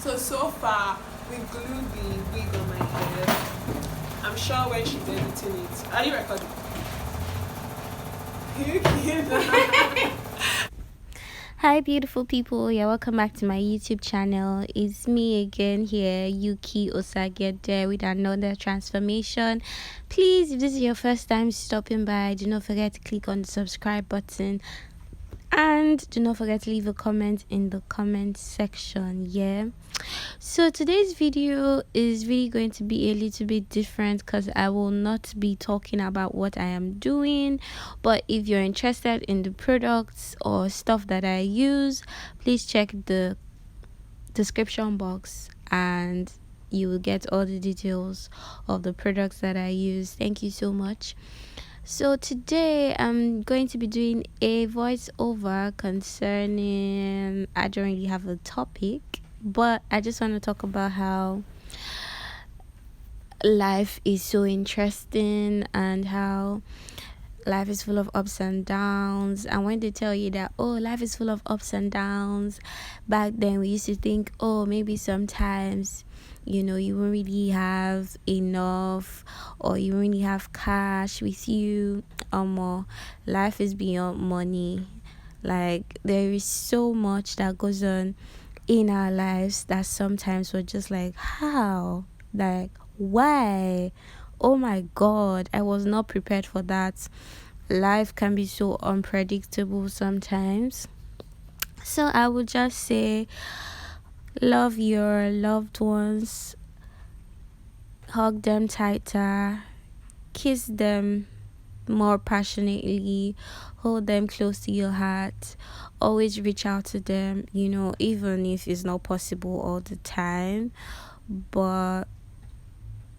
So far, we glued the wig on my hair. I'm sure when she's editing it. Are you recording? Hi beautiful people, yeah, welcome back to my YouTube channel. It's me again here, Yuki Osagede, with another transformation. Please, if this is your first time stopping by, do not forget to click on the subscribe button and do not forget to leave a comment in the comment section. Yeah, so today's video is really going to be a little bit different because I will not be talking about what I am doing, but if you're interested in the products or stuff that I use, please check the description box and you will get all the details of the products that I use. Thank you so much. So today I'm going to be doing a voiceover concerning, I don't really have a topic, but I just want to talk about how life is so interesting and how life is full of ups and downs. And when they tell you that, oh, life is full of ups and downs, back then we used to think, oh, maybe sometimes you won't really have enough or you won't really have cash with you. Life is beyond money. Like, there is so much that goes on in our lives that sometimes we're just like, how? Like, why? Oh my God, I was not prepared for that. Life can be so unpredictable sometimes. So I would just say, love your loved ones, hug them tighter, kiss them more passionately, hold them close to your heart, always reach out to them, even if it's not possible all the time, but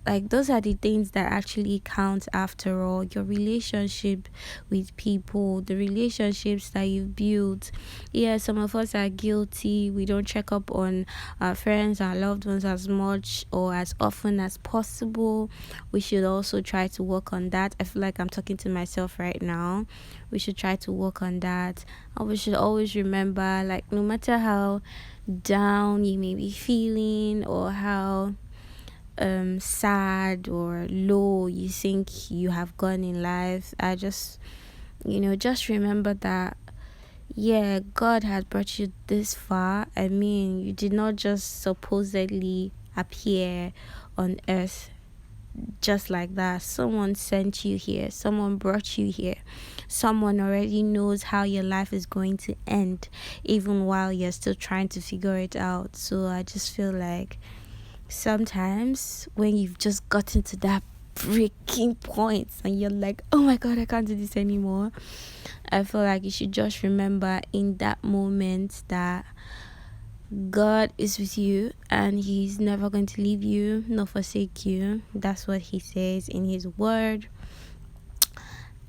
like, those are the things that actually count after all. Your relationship with people, the relationships that you've built. Yeah, some of us are guilty. We don't check up on our friends, our loved ones as much or as often as possible. We should also try to work on that. I feel like I'm talking to myself right now. We should try to work on that. And we should always remember, like, no matter how down you may be feeling or how sad or low you think you have gone in life, I just remember that, yeah, God has brought you this far. I mean, you did not just supposedly appear on earth just like that. Someone sent you here, someone brought you here, someone already knows how your life is going to end, even while you're still trying to figure it out. So I just feel like sometimes when you've just gotten to that breaking point and you're like, oh my God, I can't do this anymore, I feel like you should just remember in that moment that God is with you and he's never going to leave you nor forsake you. That's what he says in his word.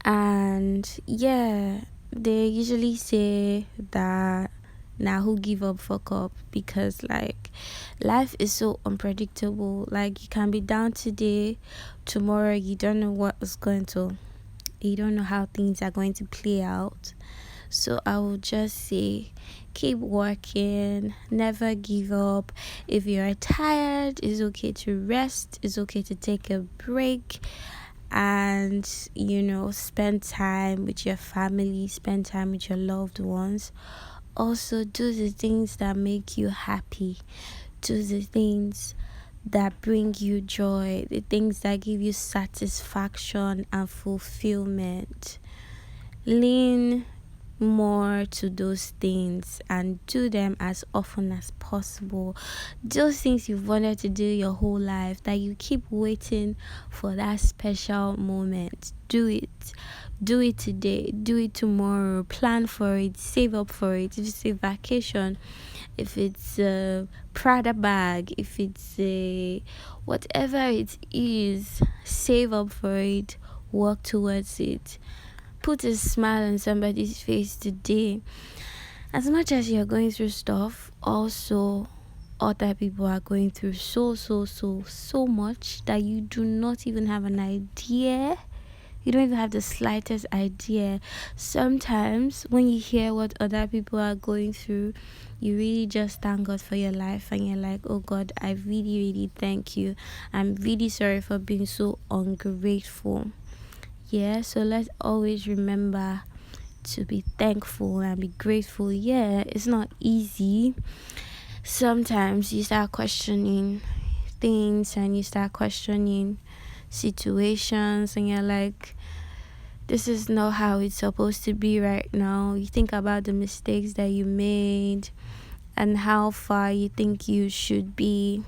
And yeah, they usually say that now who give up fuck up, because like life is so unpredictable. Like, you can be down today, tomorrow you don't know you don't know how things are going to play out. So I will just say, keep working, never give up. If you're tired, it's okay to rest, it's okay to take a break and spend time with your family, spend time with your loved ones. Also, do the things that make you happy. Do the things that bring you joy. The things that give you satisfaction and fulfillment. Lean more to those things and do them as often as possible. Those things you've wanted to do your whole life, that you keep waiting for that special moment. Do it. Do it today, do it tomorrow, plan for it, save up for it. If it's a vacation, if it's a Prada bag, if it's a whatever it is, save up for it, work towards it. Put a smile on somebody's face today. As much as you're going through stuff, also other people are going through so much that you do not even have an idea. You don't even have the slightest idea. Sometimes when you hear what other people are going through, you really just thank God for your life, and you're like, oh God, I really, really thank you. I'm really sorry for being so ungrateful. Yeah, so let's always remember to be thankful and be grateful. Yeah, it's not easy. Sometimes you start questioning things and you start questioning situations, and you're like, this is not how it's supposed to be right now. You think about the mistakes that you made and how far you think you should be.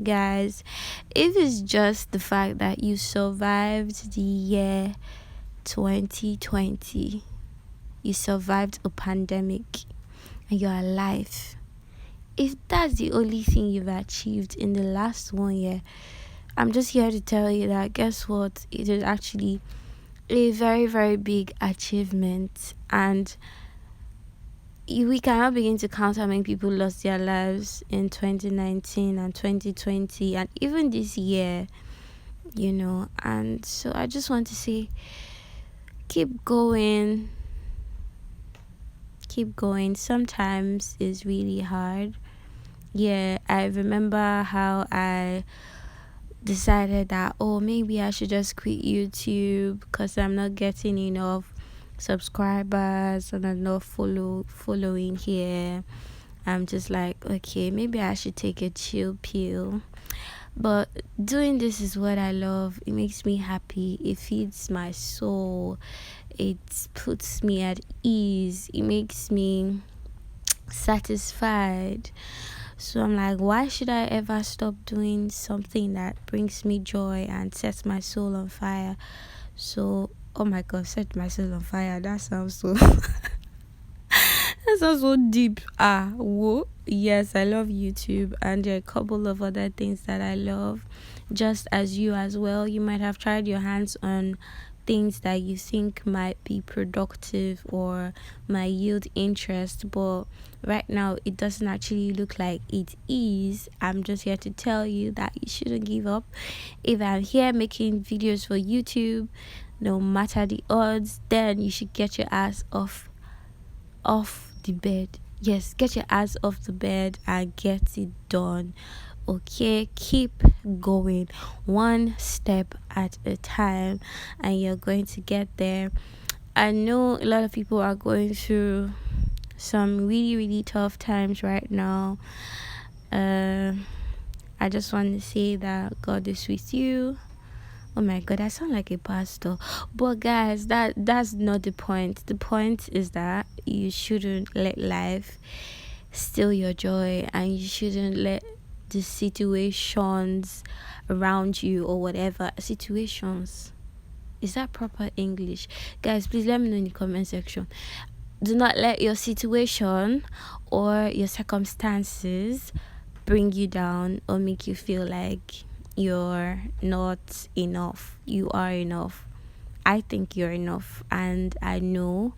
Guys, if it's just the fact that you survived the year 2020, you survived a pandemic and you're alive, if that's the only thing you've achieved in the last 1 year, I'm just here to tell you that, guess what? It is actually a very, very big achievement. And we cannot begin to count how many people lost their lives in 2019 and 2020 and even this year, And so I just want to say, keep going. Keep going. Sometimes it's really hard. Yeah, I remember how I decided that, maybe I should just quit YouTube because I'm not getting enough subscribers and enough following here. I'm just like, okay, maybe I should take a chill pill. But doing this is what I love. It makes me happy. It feeds my soul. It puts me at ease. It makes me satisfied. So I'm like, why should I ever stop doing something that brings me joy and sets my soul on fire? So, oh my God, set my soul on fire. That sounds so that sounds so deep. Whoa. Yes, I love YouTube, and there are a couple of other things that I love, just as you as well. You might have tried your hands on things that you think might be productive or might yield interest, but right now it doesn't actually look like it is. I'm just here to tell you that you shouldn't give up. If I'm here making videos for YouTube, no matter the odds, then you should get your ass off the bed. Yes, get your ass off the bed and get it done. Okay, keep going one step at a time, and you're going to get there. I know a lot of people are going through some really, really tough times right now. I just want to say that God is with you. Oh my God, I sound like a pastor. But guys, that's not the point. The point is that you shouldn't let life steal your joy, and you shouldn't let the situations around you or whatever situations. Is that proper English? Guys, please let me know in the comment section. Do not let your situation or your circumstances bring you down or make you feel like you're not enough. You are enough. I think you're enough, and I know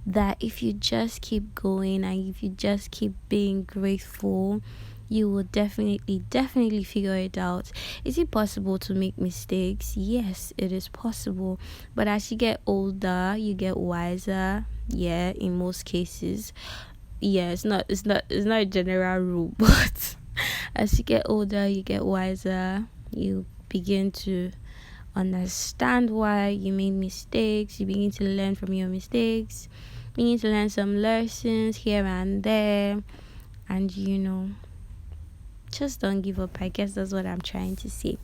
that if you just keep going and if you just keep being grateful, you will definitely figure it out. Is it possible to make mistakes? Yes, it is possible, but as you get older, you get wiser. Yeah, in most cases. Yeah, it's not a general rule, but as you get older, you get wiser. You begin to understand why you made mistakes. You begin to learn from your mistakes. You need to learn some lessons here and there, and just don't give up. I guess that's what I'm trying to say.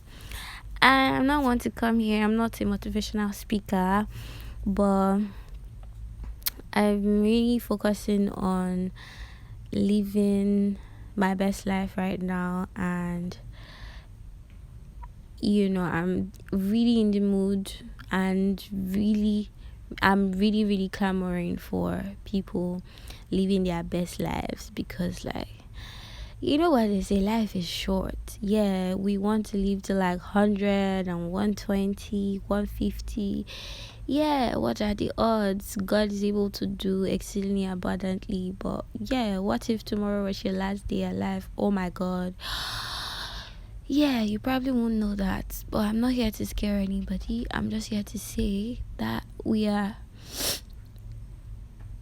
I'm not one to come here. I'm not a motivational speaker, but I'm really focusing on living my best life right now, and I'm really in the mood, and I'm really clamoring for people living their best lives, because you know what they say, life is short. Yeah, we want to live to 100 and 120, 150. Yeah, what are the odds? God is able to do exceedingly abundantly, but yeah, what if tomorrow was your last day alive? Oh my God. yeah, you probably won't know that, but I'm not here to scare anybody. I'm just here to say that we are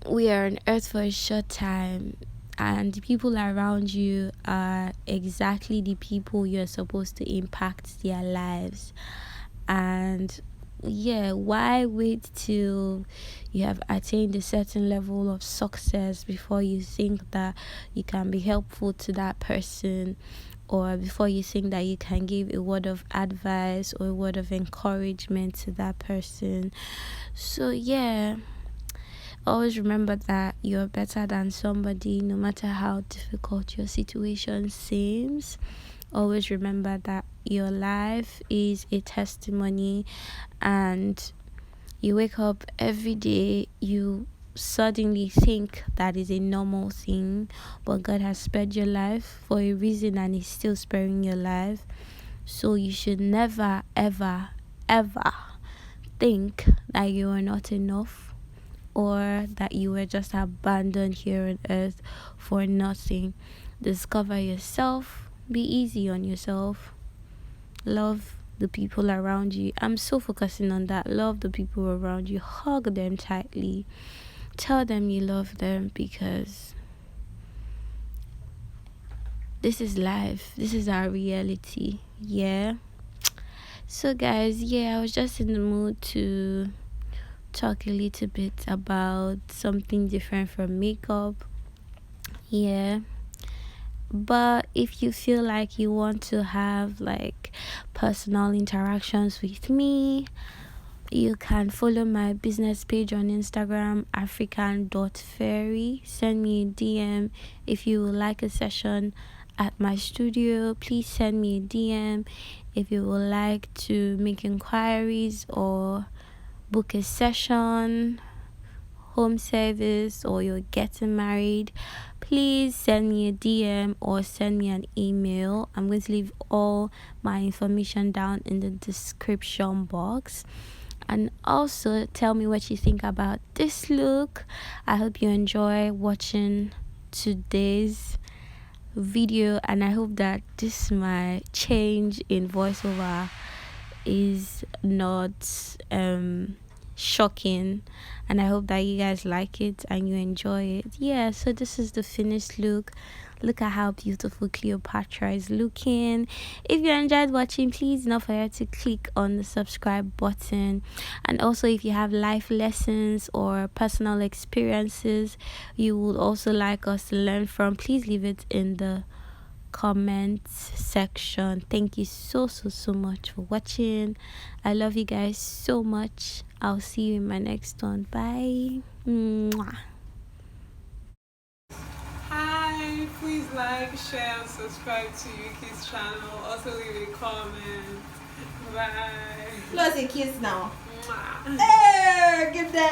on earth for a short time, and the people around you are exactly the people you're supposed to impact their lives. And yeah, why wait till you have attained a certain level of success before you think that you can be helpful to that person, or before you think that you can give a word of advice or a word of encouragement to that person? So yeah, always remember that you're better than somebody, no matter how difficult your situation seems. Always remember that your life is a testimony, and you wake up every day, you suddenly think that is a normal thing, but God has spared your life for a reason and is still sparing your life. So you should never, ever, ever think that you are not enough, or that you were just abandoned here on earth for nothing. Discover yourself, be easy on yourself, love the people around you. I'm so focusing on that. Love the people around you, hug them tightly, tell them you love them, because this is life, this is our reality. Yeah. So guys, yeah, I was just in the mood to talk a little bit about something different from makeup. Yeah. But if you feel like you want to have like personal interactions with me, you can follow my business page on Instagram, african.fairy. Send me a DM if you would like a session at my studio. Please send me a DM if you would like to make inquiries or book a session, home service, or you're getting married. Please send me a DM or send me an email. I'm going to leave all my information down in the description box. And also tell me what you think about this look. I hope you enjoy watching today's video, and I hope that this my change in voiceover is not shocking, and I hope that you guys like it and you enjoy it. Yeah, so this is the finished look. Look at how beautiful Cleopatra is looking. If you enjoyed watching, please don't forget to click on the subscribe button. And also, if you have life lessons or personal experiences you would also like us to learn from, please leave it in the comments section. Thank you so much for watching. I love you guys so much. I'll see you in my next one. Bye. Mwah. Hi, please like, share, and subscribe to Yuki's channel. Also leave a comment. Bye. Plus a kiss now. Mwah. Hey, give them.